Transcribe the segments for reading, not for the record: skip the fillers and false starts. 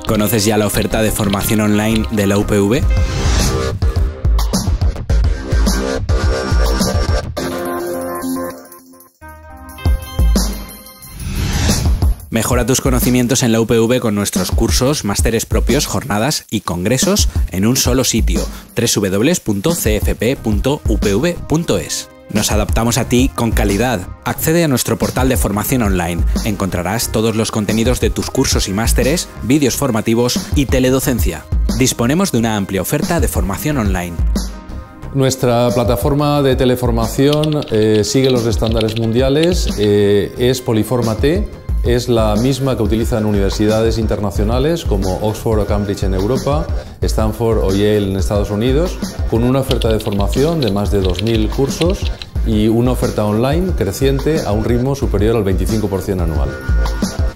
¿Conoces ya la oferta de formación online de la UPV? Mejora tus conocimientos en la UPV con nuestros cursos, másteres propios, jornadas y congresos en un solo sitio: www.cfp.upv.es. Nos adaptamos a ti con calidad. Accede a nuestro portal de formación online. Encontrarás todos los contenidos de tus cursos y másteres, vídeos formativos y teledocencia. Disponemos de una amplia oferta de formación online. Nuestra plataforma de teleformación sigue los estándares mundiales, es Poliformate. Es la misma que utilizan universidades internacionales como Oxford o Cambridge en Europa, Stanford o Yale en Estados Unidos, con una oferta de formación de más de 2.000 cursos y una oferta online creciente a un ritmo superior al 25% anual.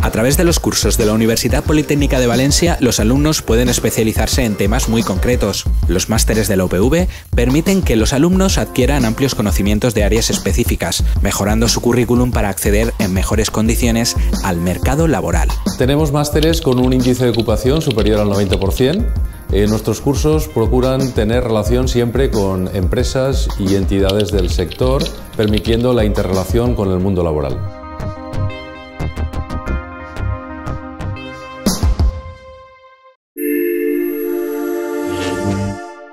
A través de los cursos de la Universidad Politécnica de Valencia, los alumnos pueden especializarse en temas muy concretos. Los másteres de la UPV permiten que los alumnos adquieran amplios conocimientos de áreas específicas, mejorando su currículum para acceder en mejores condiciones al mercado laboral. Tenemos másteres con un índice de ocupación superior al 90%. Nuestros cursos procuran tener relación siempre con empresas y entidades del sector, permitiendo la interrelación con el mundo laboral.